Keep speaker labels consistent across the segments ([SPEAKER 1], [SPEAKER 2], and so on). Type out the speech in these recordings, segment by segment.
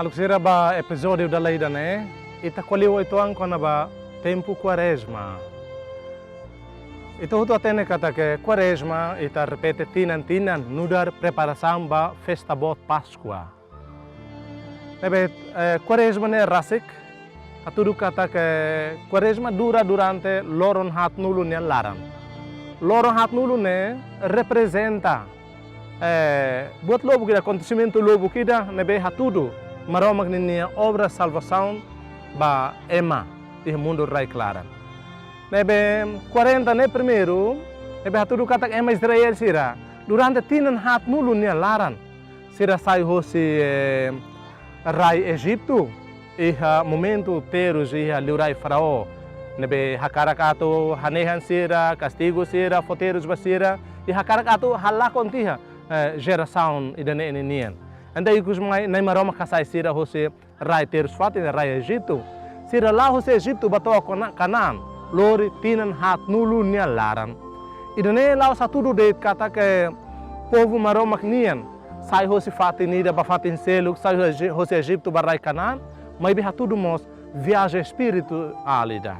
[SPEAKER 1] Maluk ba episódio da lei da né? Ita qualiu ito ang kona ba tempo quaresma. Ito huto atene kata que quaresma ita repete tinan nudar preparação ba festa bot Páscoa. Nebe quaresma ne rasik atudu kata que quaresma dura durante loron hat nulu ne laran. Loron hat nulu ne representa buat lobo kita acontecimento lobo kita nebe hatudu maromag ninia obra salvação ba ema di mundo rai claran. Nebe 40 ne primeiro nebe hatudu katak ema Israel sira durante tinan hat nulu ne laran sira sai hosi rai Egipto iha momento teros iha liurai faraó nebe hakarakato hanehan sira castigo sira foteiros basira e hakarakato halakon tiha geração idane eninian. Andai kus mai nai maroma kasai sira hose rai teros fati rai Egipto sira lá hose Egipto bato Canaan lori tinan hat nulu nia laran idane lá satudo de kata que povo maroma nian sai hose fati nida ba fatin selo sai hose Egipto barai Canaan mas be hatudo mos viagem espírito alida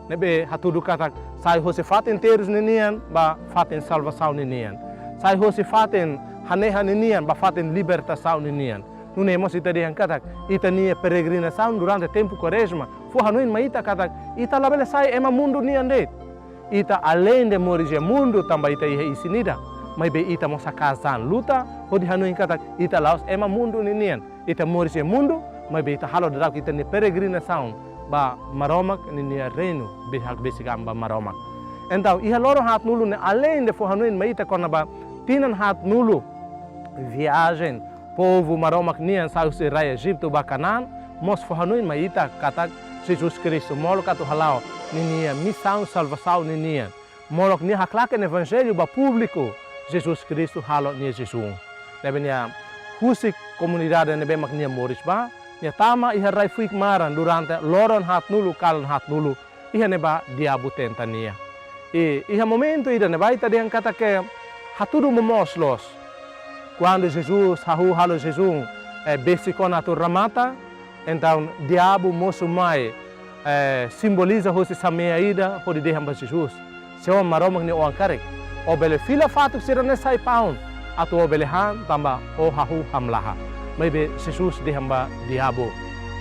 [SPEAKER 1] nebe hatudo kata sai hose fatin teros ninian ba fatin salvação ninian sai hose fatin hanehan ninian ba fatin libertação ninian nune mos ita dihan kata ita nia peregrinação durante tempo quaresma fo hanuin maita kata ita labele sai ema mundo nian det ita além de morir mundo também ita ia isinida mas be ita mos casan luta hodi hanuin kata ita laos ema mundo ninian ita morir mundo mas be ita halo dadak ita ni peregrinação ba maromak ninia reino be hak besigamba maromak então iha loro hat nulu ne além de fo hanuin maita kona ba tinan hat nulu viagem povo maromak nian sau se rai Egipto ba Canaan mos fo hanuin maita kata Jesus Cristo molo katu halao ninia missão salvação ninia molok ni haklak en evangelho ba público Jesus Cristo halo ni Jesus nebenia husik comunidade nebe mak nia moris ba nia tama iha rai fuik maran durante loron hat nulu kalan hat nulu iha neba diabu tentania e iha momento ida neba ita dian kata que hatudu momoslos quando Jesus halo Jesus besikon atu ramata então diabo mosumai simboliza hosi samea ida hodi de hamba Jesus se o maromag ni o ankarek o bele fila fatuk sira ne sai paun atu o bele han tamba o hahu hamlaha maybe Jesus de hamba diabo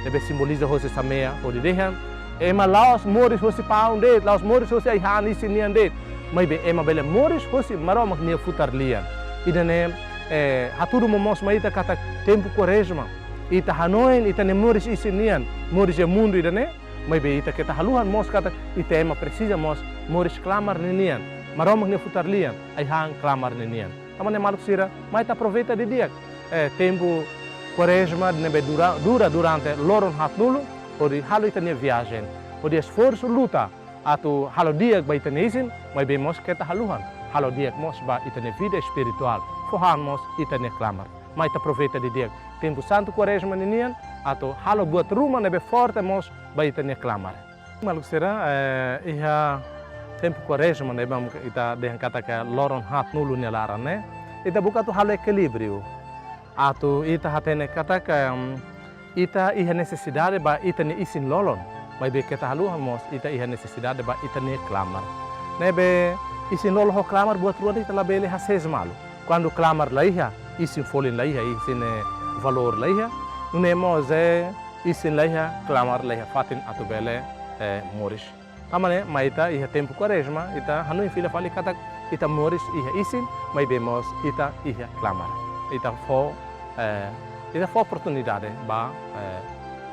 [SPEAKER 1] debe simboliza hosi samea hodi de han ema laos moris hosi paun de laos moris hosi ai han isinian de maybe ema bele moris hosi maromag ni futar lian idane hatudu momos maita kata tempo quaresma ita hanoin ita ne moris isinian moris e mundo idane mas be ita kita haluhan mos kata ita ema precisa mos moris clamar nenian maromag ne futar lian ai hang clamar nenian tamane maluk sira mas ita aproveita de dia tempo quaresma nebe dura durante loron hat nulu odi halu ita ne viagem odi esforço luta atu halo dia ba ita nesin mas be mos kita haluhan halo dia mos ba ita ne vida espiritual fohan mos ita ne clamar mas ita aproveita de dia tempo santo quaresma nenian atu halo buat rumah nebe forte mos ba ita ne clamar maluk sira iha tempo quaresma nebe ita dehan kata que loron hat nulu ne laran ne ita buka tu halo equilíbrio atu ita hatene kata que ita iha necessidade ba ita ne isin lolon mas be kita halu mos ita iha necessidade ba ita ne clamar nebe isin lolo ho clamar buat ruan ita labele hases malu quando clamar laiha isin folin laiha isin valor laiha nune moze isin laiha clamar laiha fatin atubele moris tamane maita iha tempo quaresma ita hanu fila fali kata ita moris iha isin mai bemos ita iha clamar ita fo oportunidade ba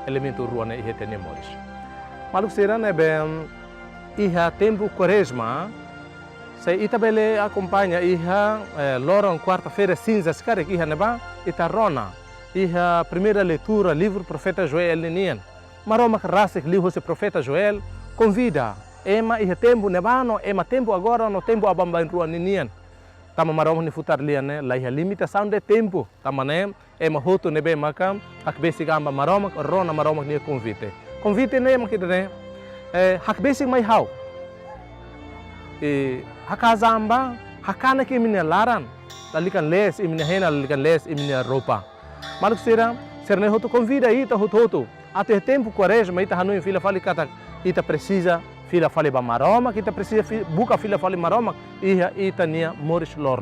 [SPEAKER 1] elemento ruane iha tene moris maluk sira nebe iha tempo quaresma se ita bele acompanha iha loron quarta-feira cinzas karek iha neba ita rona iha primeira leitura livro profeta Joel ninian maroma rasik livro se profeta Joel convida ema iha tempo nebano ema tempo agora no tempo abamba em rua ninian tama maroma ni futar lian ne la iha limitação de tempo tamane ema hoto nebe maka akbesi gamba maroma rona maroma ni convite ne makita ne hakbesi mai hau hakazamba hakana ke minha laran lalikan les imina hena lalikan les imina roupa maluk sira Ser ne hotu convida ita hotu. Até tempo quaresma ita hanui fila fali kata ita precisa fila fali ba maroma, ita precisa buka fila fali maroma ita nia moris lor.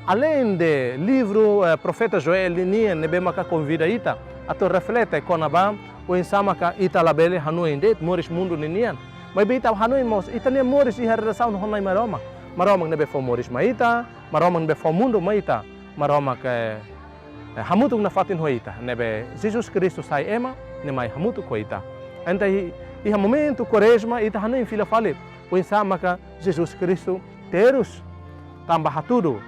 [SPEAKER 1] Além de livro profeta Joel nia nebe maka convida ita ato reflete konaba o insama ka ita labele hanui indet moris mundo ninian. Mas bita hanui mos ita nia moris iha relação honai maroma. Maroma nebe fo moris maita, maroma nebe fo mundo maita, maroma ke hamutuk na fatin hoita nebe Jesus Cristo sai ema ne mai hamutuk hoita. Enta iha momento quaresma ita hanui fila fali o insama ka Jesus Cristo terus tambah tudo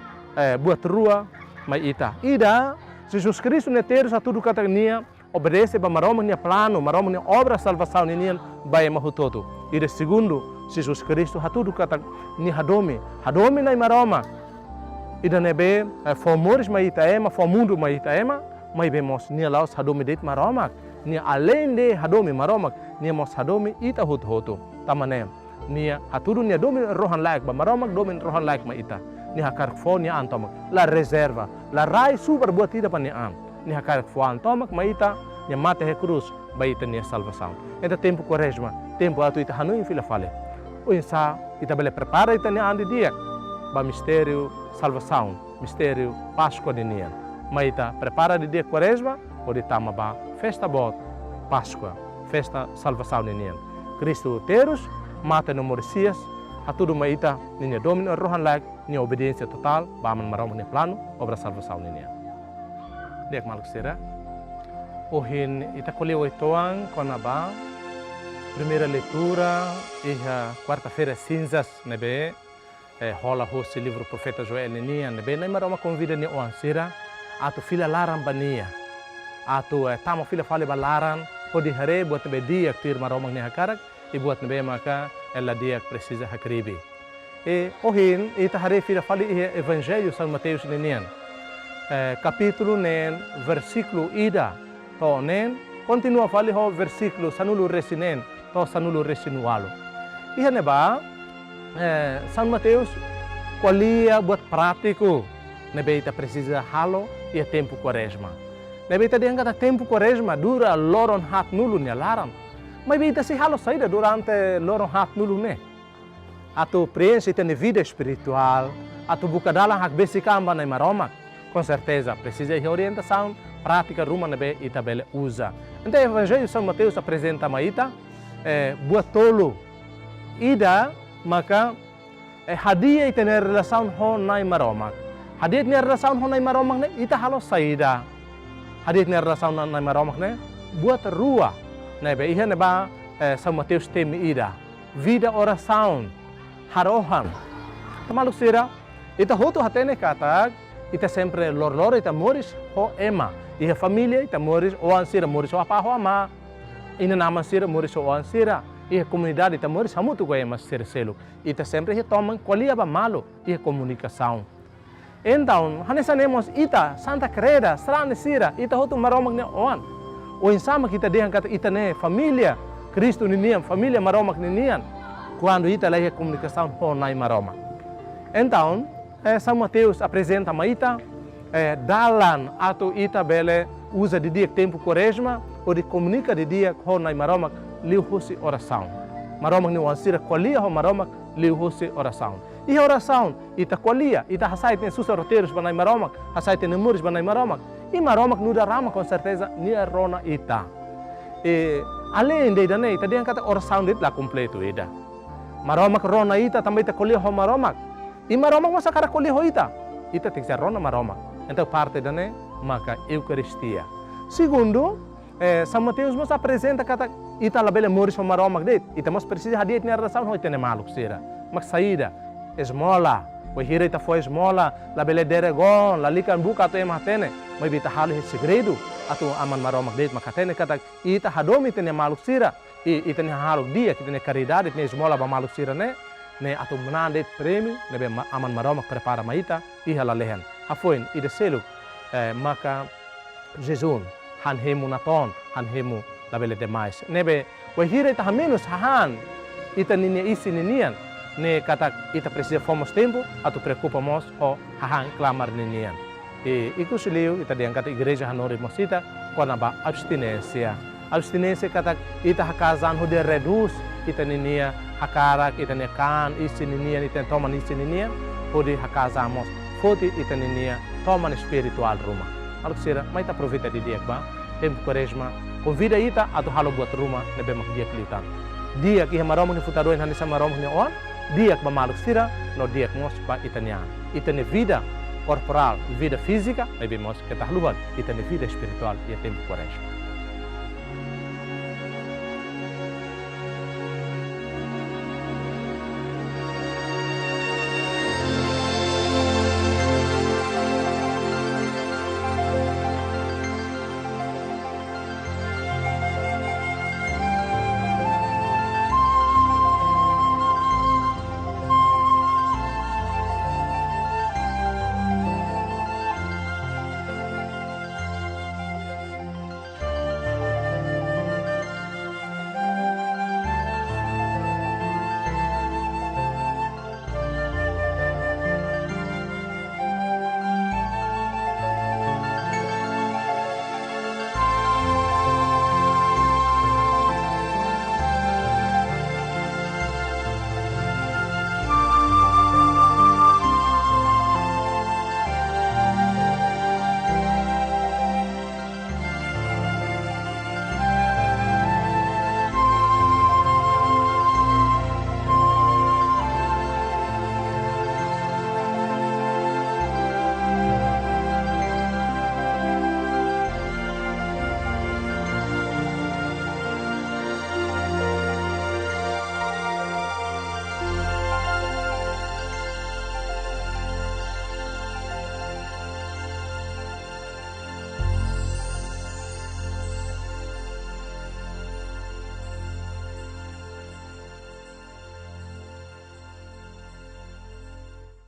[SPEAKER 1] buat rua mai ita. Ida Jesus Cristo ne terus tudo kata nia obedece ba maroma nia plano, maroma nia obra salvação nia bai mahutoto. Ida segundo Jesus Cristo tudo kata ni hadomi na maroma. Ida nebe formores mai ita ema, formundo mai ita ema, mai bemos nia laos hadomi det maroma. Nia além de hadomi maroma, nia mos hadomi ita hoto. Tamane nia tudo nia domi rohan laik ba maroma domi rohan laik mai ita. Ni hakar fo ni antomak la reserva la rai super buat ita pa ni am ni hakar fo antomak maita ni mate he cruz baita ni salvação. Eta tempo quaresma tempo atu ita hanui fila fale o insa ita bele prepara ita ni andi dia ba mistério salvação mistério Páscoa de nia maita prepara de dia quaresma o de tama ba festa bot Páscoa festa salvação de nia Cristo terus mata no morcias a tudo maita ninya domino rohan lag ni obediência total baman maroma ni plano obra salvação ninya dek maluk sera ohin ita colheu oitoan konaba primeira leitura e a quarta-feira cinzas nebe rola host livro profeta Joel ninya nebe nem maroma convida ni oansira atu fila laran bania atu tamo fila fale balaran podi hare buat be dia tir maroma ni hakarak e buat nebe maka ela dia precisa hakribi. E ohin ita hare fila fali evangelho São Mateus nenian. Capítulo nen versículo ida to nen continua fali ho versículo sanulu resinen to sanulu resinualo. Iha neba São Mateus qualia buat prático nebe ita precisa halo e tempo quaresma. Nebe ita diangkata tempo quaresma dura loron hat nulu nia laran. Mas bita se halo saída durante loron hat nulu ne. Atu preenche tem vida espiritual, atu bucadala hak besikamba na maroma, com certeza precisa de orientação prática ruma nebe ita bele usa. Então o Evangelho São Mateus apresenta maita buat tolo ida maka hadia ita na relação ho na maroma. Hadia na relação ho na maroma ne ita halo saída. Hadia na relação na maroma ne buat rua. Nebe iha neba São Mateus tem ida vida oração harohan tamaluk sira ita hotu hatene kata ita sempre lor ita moris ho ema iha família ita moris o ansira moris ho apa ho ama ina nama sira moris ho ansira iha comunidade ita moris hamutu go ema sira selo ita sempre he tomam qualia ba malo iha comunicação. Então hanesanemos ita Santa Creda strane sira ita hotu maromag ne oan o insama kita diang kata ita ne família Cristo ninian família maromak ninian quando ita leia comunicação honai maroma. Então São Mateus apresenta maita dalan atau ita bele usa de dia tempo quaresma ou de comunica de dia honai maromak liu husi oração. Maromak ni wansira qualia ho maromak liu husi oração. E oração ita qualia ita hasait ne susa roteiros banai maromak hasait ne muris banai maromak. E maromak nuda rama com certeza ni rona ita. E além de ida ne ita dia kata oração dit la completo ida. Maromak rona ita também ita colher ho maromak. E maromak masa cara colher ho ita. Ita tem que ser rona maromak. Então parte da ne maka Eucaristia. Segundo, São Mateus nos apresenta kata ita la bele moris ho maromak dit. Ita mas precisa hadir ni relação ho ita ne maluk sira. Mak saída esmola. O hira ita foi esmola, la bele deregon, la likan buka ato ematene. May bita halo he segredo ato aman maromak dit makatene kata ita hadomi tene maluk sira. Ita ne haluk dia kita ne caridade ne esmola ba maluk sira ne ato menande prêmio ne be aman maromak prepara maita iha la lehen. Hafoin ida seluk maka Jesus han hemu naton han hemu la bele demais. Nebe o hira ita menos han ita ninia isi ninian ne kata ita precisa fomos tempo atau preocupamos o hahan clamar ninian. E itu seliu ita diangkat igreja hanori mosita com a abstinência. Abstinência kata ita hakazan hude reduz ita ninia hakarak ita nekan isininia ita toman isininia pode hakazamos foti ita ninia toman espiritual rumah. Algo será, mas ita aproveita de dia ba tempo quaresma convida ita atau halo buat rumah nebe mak dia kelitan. Dia ki hamarom ni futaro en hanisa marom ni on dia ba maluk sira no dia mos ba ita nian. Ita ne vida corporal, vida física, nebe mos kita haluan ita ne vida espiritual ia tempo quaresma.